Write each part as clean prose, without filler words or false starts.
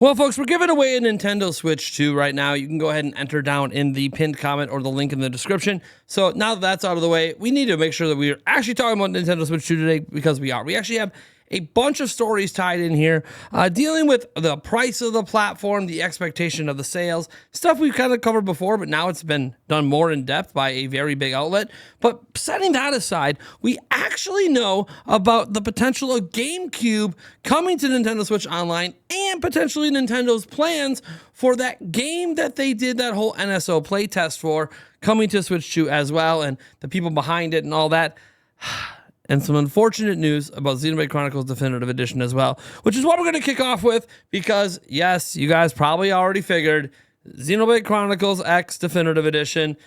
Well, folks, we're giving away a Nintendo Switch 2 right now. You can go ahead and enter down in the pinned comment or the link in the description. So now that that's out of the way, we need to make sure that we're actually talking about Nintendo Switch 2 today, because we are. We actually have a bunch of stories tied in here, dealing with the price of the platform, the expectation of the sales, stuff we've kind of covered before, but now it's been done more in depth by a very big outlet. But setting that aside, we actually know about the potential of GameCube coming to Nintendo Switch Online, and potentially Nintendo's plans for that game that they did that whole NSO playtest for coming to Switch 2 as well, and the people behind it and all that. And some unfortunate news about Xenoblade Chronicles Definitive Edition as well, which is what we're going to kick off with, because, yes, you guys probably already figured, Xenoblade Chronicles X Definitive Edition,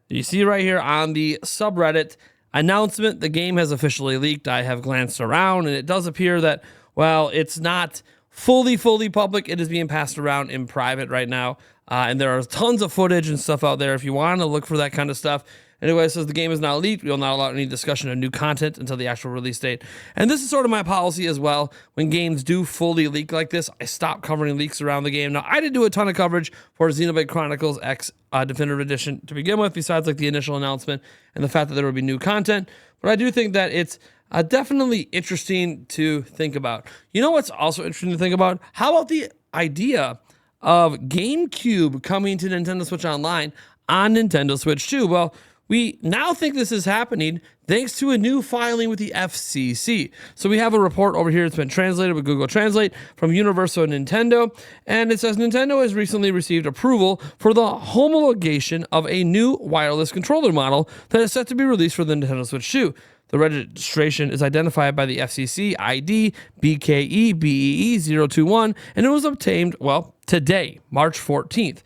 you see right here on the subreddit announcement, the game has officially leaked. I have glanced around, and it does appear that, well, it's not fully public. It is being passed around in private right now, and there are tons of footage and stuff out there if you want to look for that kind of stuff. Anyway, it says the game is now leaked. We will not allow any discussion of new content until the actual release date. And this is sort of my policy as well. When games do fully leak like this, I stop covering leaks around the game. Now, I didn't do a ton of coverage for Xenoblade Chronicles X Definitive Edition to begin with, besides like the initial announcement and the fact that there would be new content. But I do think that it's definitely interesting to think about. You know what's also interesting to think about? How about the idea of GameCube coming to Nintendo Switch Online on Nintendo Switch 2? Well, we now think this is happening thanks to a new filing with the FCC. So we have a report over here. It's been translated with Google Translate from Universal Nintendo. And it says Nintendo has recently received approval for the homologation of a new wireless controller model that is set to be released for the Nintendo Switch 2. The registration is identified by the FCC ID BKE BEE 021, and it was obtained, well, today, March 14th.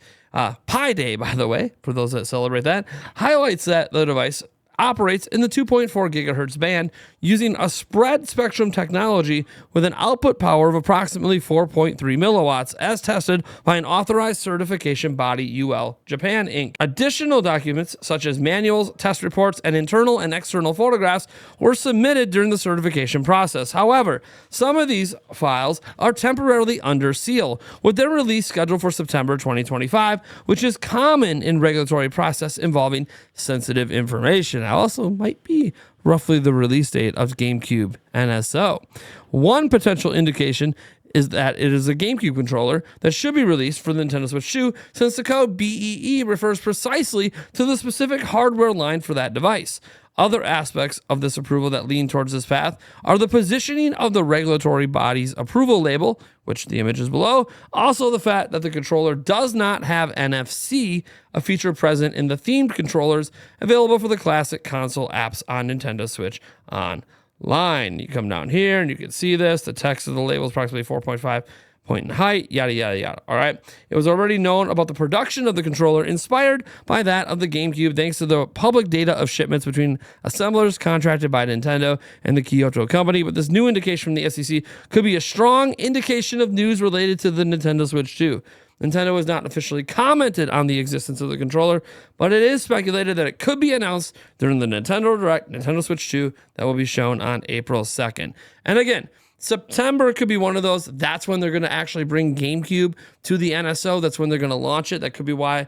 Pi Day, by the way, for those that celebrate that, highlights that the device operates in the 2.4 gigahertz band using a spread spectrum technology with an output power of approximately 4.3 milliwatts, as tested by an authorized certification body, UL Japan Inc. Additional documents such as manuals, test reports, and internal and external photographs were submitted during the certification process. However, some of these files are temporarily under seal, with their release scheduled for September 2025, which is common in regulatory process involving sensitive information. Now, also might be roughly the release date of GameCube NSO. One potential indication is that it is a GameCube controller that should be released for the Nintendo Switch 2, since the code BEE refers precisely to the specific hardware line for that device. Other aspects of this approval that lean towards this path are the positioning of the regulatory body's approval label, which the image is below, also the fact that the controller does not have NFC, a feature present in the themed controllers available for the classic console apps on Nintendo Switch Online. You come down here and you can see this. The text of the label is approximately 4.5 point in height, yada, yada, yada. All right. It was already known about the production of the controller, inspired by that of the GameCube, thanks to the public data of shipments between assemblers contracted by Nintendo and the Kyoto company. But this new indication from the SEC could be a strong indication of news related to the Nintendo Switch 2. Nintendo has not officially commented on the existence of the controller, but it is speculated that it could be announced during the Nintendo Direct Nintendo Switch 2 that will be shown on April 2nd. And again, September could be one of those. That's when they're going to actually bring GameCube to the NSO. That's when they're going to launch it. That could be why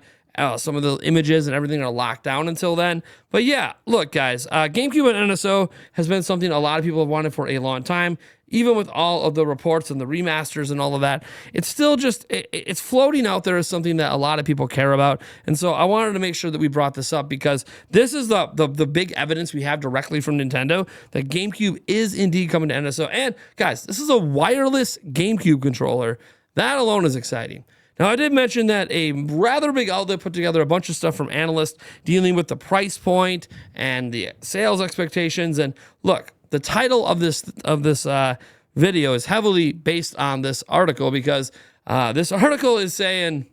some of the images and everything are locked down until then. But yeah, look, guys, GameCube and NSO has been something a lot of people have wanted for a long time. Even with all of the reports and the remasters and all of that, it's still just, it's floating out there as something that a lot of people care about. And so I wanted to make sure that we brought this up, because this is the big evidence we have directly from Nintendo that GameCube is indeed coming to NSO. And guys, this is a wireless GameCube controller. That alone is exciting. Now, I did mention that a rather big outlet put together a bunch of stuff from analysts dealing with the price point and the sales expectations. And look, the title of this video is heavily based on this article, because this article is saying,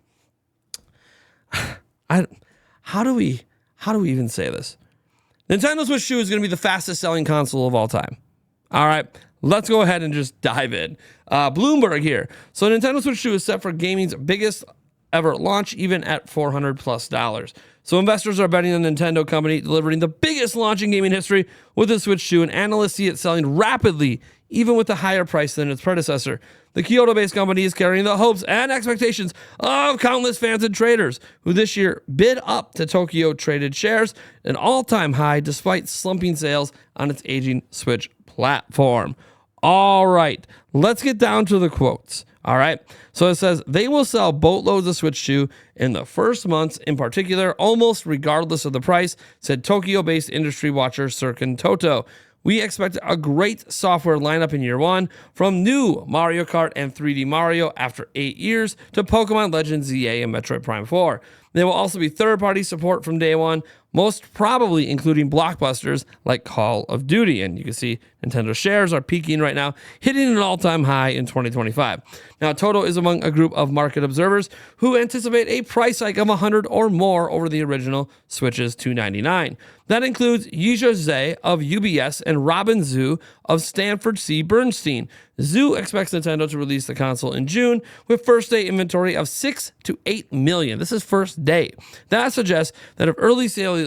how do we even say this? Nintendo Switch 2 is going to be the fastest selling console of all time. All right, let's go ahead and just dive in. Bloomberg here. So Nintendo Switch 2 is set for gaming's biggest ever launch, even at $400+. So investors are betting on the Nintendo company delivering the biggest launch in gaming history with the Switch 2, and analysts see it selling rapidly even with a higher price than its predecessor. The Kyoto-based company is carrying the hopes and expectations of countless fans and traders who this year bid up to Tokyo traded shares, an all-time high despite slumping sales on its aging Switch platform. All right, let's get down to the quotes. All right, so it says they will sell boatloads of Switch 2 in the first months in particular, almost regardless of the price, said Tokyo-based industry watcher Sirkin Toto. We expect a great software lineup in year one, from new Mario Kart and 3D Mario after 8 years to Pokemon Legends ZA and Metroid Prime 4. There will also be third-party support from day one, most probably including blockbusters like Call of Duty. And you can see Nintendo shares are peaking right now, hitting an all-time high in 2025. Now, Toto is among a group of market observers who anticipate a price hike of $100 or more over the original Switch's $299. That includes Yizha Zhe of UBS and Robin Zhu of Stanford C. Bernstein. Zhu expects Nintendo to release the console in June with first-day inventory of 6 to 8 million. This is first day. That suggests that if early sales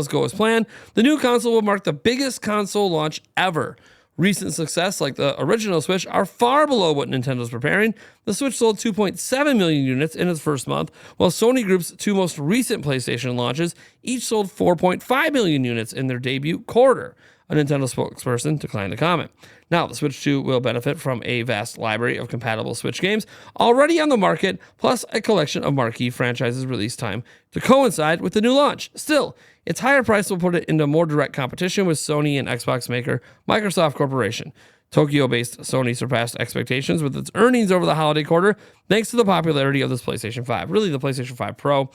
go as planned, the new console will mark the biggest console launch ever. Recent success, like the original Switch, are far below what Nintendo's preparing. The Switch sold 2.7 million units in its first month, while Sony Group's two most recent PlayStation launches each sold 4.5 million units in their debut quarter. A Nintendo spokesperson declined to comment. Now, the Switch 2 will benefit from a vast library of compatible Switch games already on the market, plus a collection of marquee franchises release time to coincide with the new launch. Still, its higher price will put it into more direct competition with Sony and Xbox maker Microsoft Corporation. Tokyo-based Sony surpassed expectations with its earnings over the holiday quarter thanks to the popularity of this PlayStation 5, really the PlayStation 5 Pro,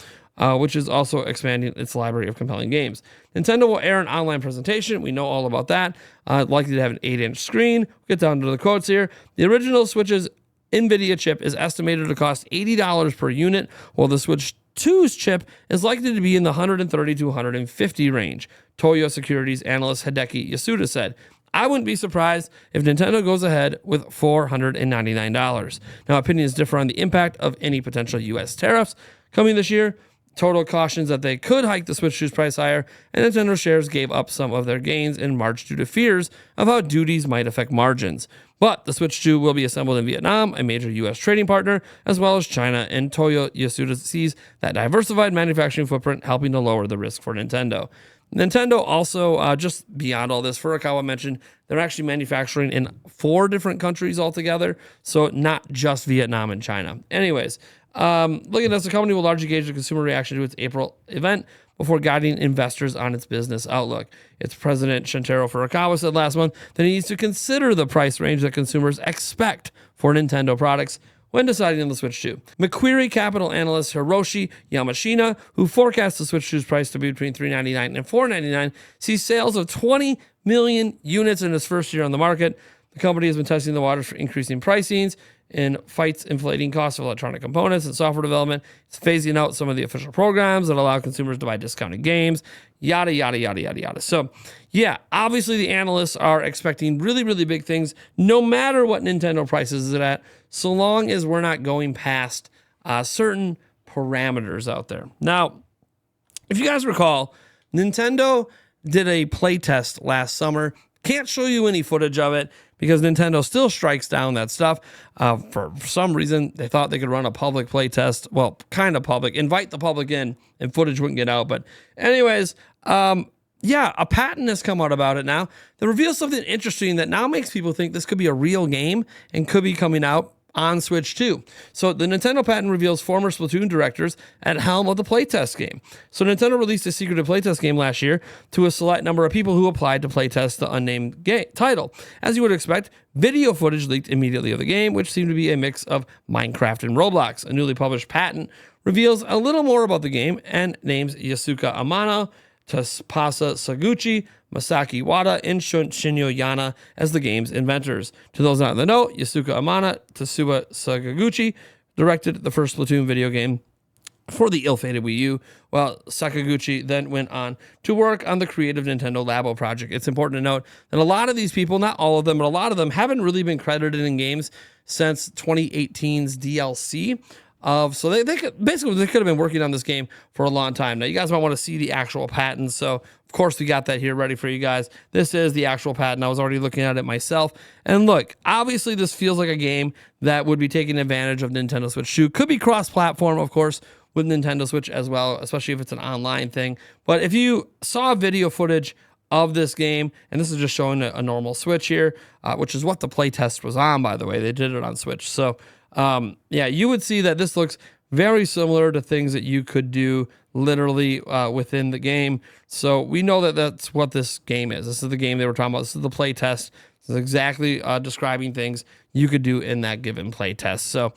which is also expanding its library of compelling games. Nintendo will air an online presentation. We know all about that. Likely to have an 8-inch screen. We'll get down to the quotes here. The original Switch's NVIDIA chip is estimated to cost $80 per unit, while the Switch 2's chip is likely to be in the $130 to $150 range. Toyo Securities analyst Hideki Yasuda said, I wouldn't be surprised if Nintendo goes ahead with $499. Now, opinions differ on the impact of any potential U.S. tariffs coming this year. Toto cautions that they could hike the Switch 2's price higher, and Nintendo shares gave up some of their gains in March due to fears of how duties might affect margins. But the Switch 2 will be assembled in Vietnam, a major U.S. trading partner, as well as China, and Toyo Yasuda sees that diversified manufacturing footprint helping to lower the risk for Nintendo. Nintendo also, just beyond all this, Furukawa mentioned they're actually manufacturing in 4 different countries altogether, so not just Vietnam and China. Anyways, looking at this, the company will largely gauge the consumer reaction to its April event before guiding investors on its business outlook. Its president, Shintaro Furukawa, said last month that he needs to consider the price range that consumers expect for Nintendo products when deciding on the Switch 2. Macquarie Capital analyst Hiroshi Yamashina, who forecasts the Switch 2's price to be between $399 and $499, sees sales of 20 million units in its first year on the market. The company has been testing the waters for increasing pricings and fights inflating costs of electronic components and software development. It's phasing out some of the official programs that allow consumers to buy discounted games, yada, yada, yada, yada, yada. So, yeah, obviously the analysts are expecting really, really big things, no matter what Nintendo prices it at, so long as we're not going past certain parameters out there. Now, if you guys recall, Nintendo did a playtest last summer. Can't show you any footage of it because Nintendo still strikes down that stuff. For some reason, they thought they could run a public playtest. Well, kind of public. Invite the public in and footage wouldn't get out. But anyways, yeah, a patent has come out about it now that reveals something interesting that now makes people think this could be a real game and could be coming out on Switch 2. So the Nintendo patent reveals former Splatoon directors at helm of the playtest game. So Nintendo released a secretive playtest game last year to a select number of people who applied to playtest the unnamed title. As you would expect, video footage leaked immediately of the game, which seemed to be a mix of Minecraft and Roblox. A newly published patent reveals a little more about the game and names Yasuka Amano, Tsupasa Saguchi, Masaki Wada, and Shinyo Yana as the game's inventors. To those not in the know, Yasuka Amano, Tetsuya Sakaguchi directed the first Splatoon video game for the ill-fated Wii U, while Sakaguchi then went on to work on the creative Nintendo Labo project. It's important to note that a lot of these people, not all of them, but a lot of them haven't really been credited in games since 2018's DLC. So they could have been working on this game for a long time. Now you guys might want to see the actual patent. So of course we got that here ready for you guys. This is the actual patent. I was already looking at it myself. And look, obviously this feels like a game that would be taking advantage of Nintendo Switch 2. Could be cross-platform, of course, with Nintendo Switch as well, especially if it's an online thing. But if you saw video footage of this game, and this is just showing a normal Switch here, which is what the playtest was on, by the way. They did it on Switch. So yeah, you would see that this looks very similar to things that you could do literally within the game. So we know that that's what this game is. This is the game they were talking about. This is the playtest. This is exactly describing things you could do in that given playtest. So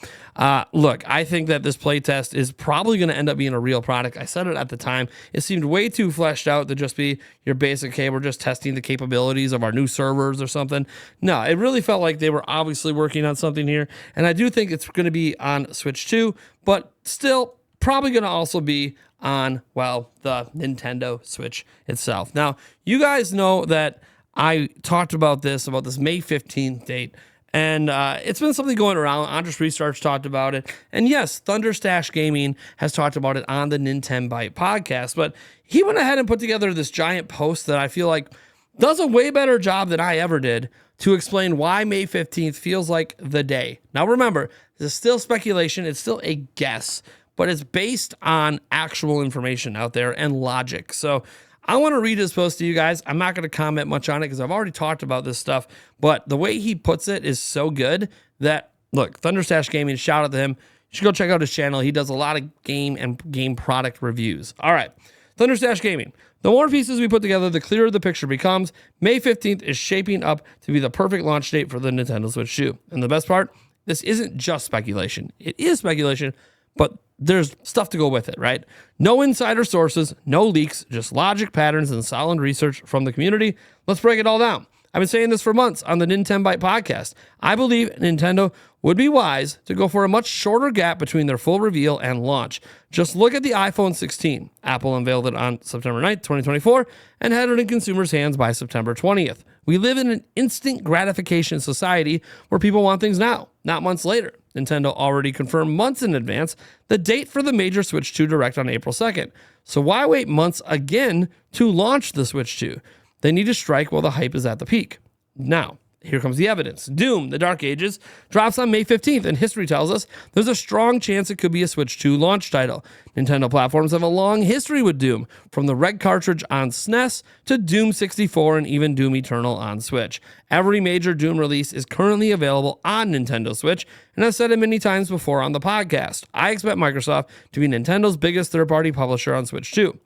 look, I think that this playtest is probably going to end up being a real product. I said it at the time. It seemed way too fleshed out to just be your basic, hey, we're just testing the capabilities of our new servers or something. No, it really felt like they were obviously working on something here. And I do think it's going to be on Switch 2, but still probably going to also be on, well, the Nintendo Switch itself. Now, you guys know that I talked about this May 15th date, and it's been something going around. Andres Research talked about it, and yes, Thunderstash Gaming has talked about it on the Nintendo Byte podcast, but he went ahead and put together this giant post that I feel like does a way better job than I ever did to explain why May 15th feels like the day. Now remember, this is still speculation, it's still a guess, but it's based on actual information out there and logic. So I want to read his post to you guys. I'm not going to comment much on it because I've already talked about this stuff, but the way he puts it is so good that, look, Thunderstash Gaming, shout out to him. You should go check out his channel. He does a lot of game and game product reviews. All right, Thunderstash Gaming. The more pieces we put together, the clearer the picture becomes. May 15th is shaping up to be the perfect launch date for the Nintendo Switch 2. And the best part, this isn't just speculation. It is speculation, but there's stuff to go with it, right? No insider sources, no leaks, just logic, patterns, and solid research from the community. Let's break it all down. I've been saying this for months on the Nintendo Byte podcast. I believe Nintendo would be wise to go for a much shorter gap between their full reveal and launch. Just look at the iPhone 16. Apple unveiled it on September 9th, 2024, and had it in consumers' hands by September 20th. We live in an instant gratification society where people want things now, not months later. Nintendo already confirmed months in advance the date for the major Switch 2 Direct on April 2nd. So why wait months again to launch the Switch 2? They need to strike while the hype is at the peak. Now, here comes the evidence. Doom, The Dark Ages, drops on May 15th, and history tells us there's a strong chance it could be a Switch 2 launch title. Nintendo platforms have a long history with Doom, from the Red cartridge on SNES to Doom 64 and even Doom Eternal on Switch. Every major Doom release is currently available on Nintendo Switch, and I've said it many times before on the podcast. I expect Microsoft to be Nintendo's biggest third-party publisher on Switch 2.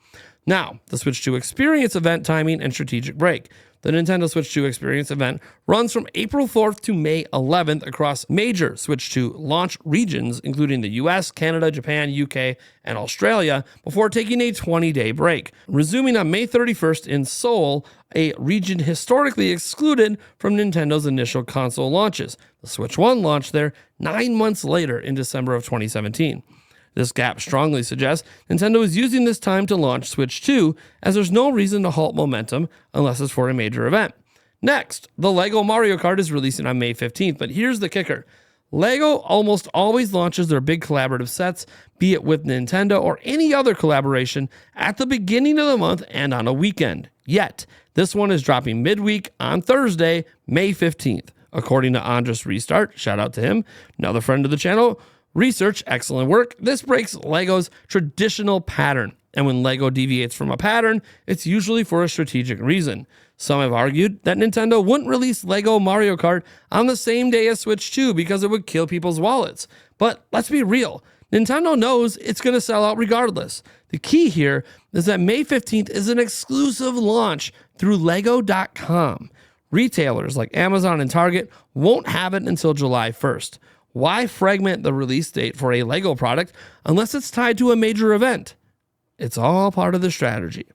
Now, the Switch 2 Experience event timing and strategic break. The Nintendo Switch 2 Experience event runs from April 4th to May 11th across major Switch 2 launch regions, including the US, Canada, Japan, UK, and Australia, before taking a 20-day break, resuming on May 31st in Seoul, a region historically excluded from Nintendo's initial console launches. The Switch 1 launched there 9 months later in December of 2017. This gap strongly suggests Nintendo is using this time to launch Switch 2, as there's no reason to halt momentum unless it's for a major event. Next, the LEGO Mario Kart is releasing on May 15th, but here's the kicker. LEGO almost always launches their big collaborative sets, be it with Nintendo or any other collaboration, at the beginning of the month and on a weekend. Yet, this one is dropping midweek on Thursday, May 15th. According to Andres Restart, shout out to him, another friend of the channel, Research, excellent work. This breaks LEGO's traditional pattern. And when LEGO deviates from a pattern, it's usually for a strategic reason. Some have argued that Nintendo wouldn't release LEGO Mario Kart on the same day as Switch 2 because it would kill people's wallets. But let's be real. Nintendo knows it's going to sell out regardless. The key here is that May 15th is an exclusive launch through Lego.com. Retailers like Amazon and Target won't have it until July 1st. Why fragment the release date for a LEGO product unless it's tied to a major event? It's all part of the strategy.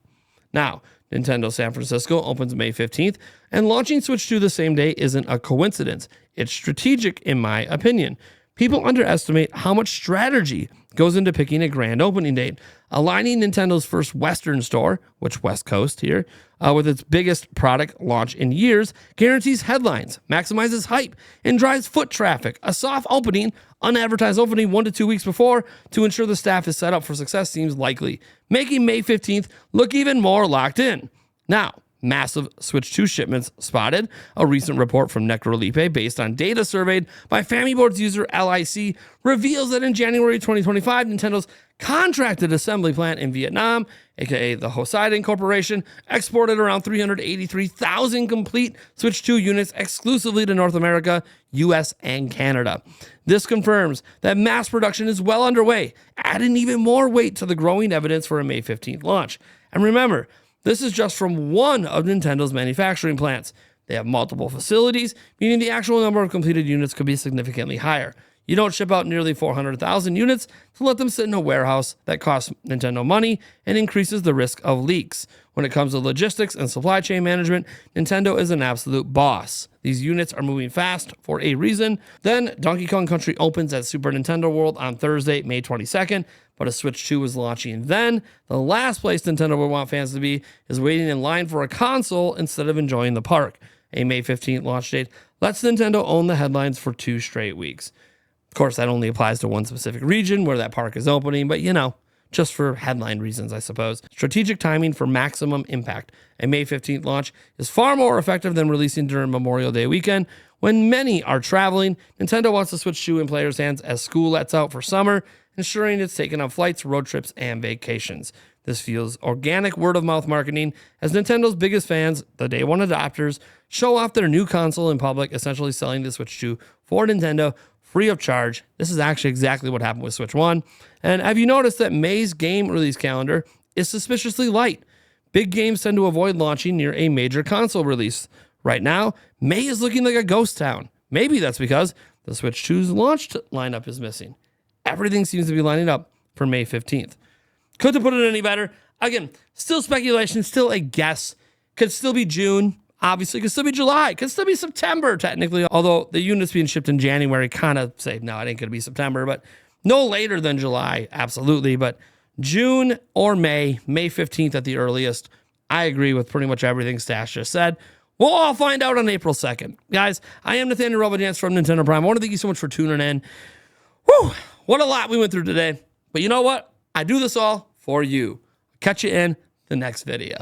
Now, Nintendo San Francisco opens May 15th, and launching Switch 2 the same day isn't a coincidence. It's strategic, in my opinion. People underestimate how much strategy goes into picking a grand opening date. Aligning Nintendo's first Western store, which West Coast here, with its biggest product launch in years, guarantees headlines, maximizes hype, and drives foot traffic. A soft opening, unadvertised opening 1 to 2 weeks before to ensure the staff is set up for success seems likely, making May 15th look even more locked in. Now, massive Switch 2 shipments spotted. A recent report from Necrolipe, based on data surveyed by FamiBoards user LIC, reveals that in January 2025, Nintendo's contracted assembly plant in Vietnam, aka the Hoseidon Corporation, exported around 383,000 complete Switch 2 units exclusively to North America, US, and Canada. This confirms that mass production is well underway, adding even more weight to the growing evidence for a May 15th launch. And remember, this is just from one of Nintendo's manufacturing plants. They have multiple facilities, meaning the actual number of completed units could be significantly higher. You don't ship out nearly 400,000 units to let them sit in a warehouse that costs Nintendo money and increases the risk of leaks. When it comes to logistics and supply chain management, Nintendo is an absolute boss. These units are moving fast for a reason. Then Donkey Kong Country opens at Super Nintendo World on Thursday, May 22nd, but a Switch 2 is launching then. The last place Nintendo would want fans to be is waiting in line for a console instead of enjoying the park. A May 15th launch date lets Nintendo own the headlines for 2 straight weeks. Of course, that only applies to one specific region where that park is opening, but just for headline reasons, I suppose. Strategic timing for maximum impact. A May 15th launch is far more effective than releasing during Memorial Day weekend. When many are traveling, Nintendo wants to Switch 2 in players' hands as school lets out for summer, ensuring it's taken on flights, road trips, and vacations. This feels organic word-of-mouth marketing as Nintendo's biggest fans, the day one adopters, show off their new console in public, essentially selling the Switch 2 for Nintendo free of charge. This is actually exactly what happened with Switch 1. And have you noticed that May's game release calendar is suspiciously light? Big games tend to avoid launching near a major console release. Right now, May is looking like a ghost town. Maybe that's because the Switch 2's launch lineup is missing. Everything seems to be lining up for May 15th. Couldn't put it any better. Again, still speculation, still a guess. Could still be June. Obviously, could still be July. Could still be September, technically. Although the units being shipped in January kind of say, no, it ain't going to be September. But no later than July, absolutely. But June or May 15th at the earliest. I agree with pretty much everything Stash just said. We'll all find out on April 2nd. Guys, I am Nathaniel Robodance from Nintendo Prime. I want to thank you so much for tuning in. Whew, what a lot we went through today. But you know what? I do this all for you. Catch you in the next video.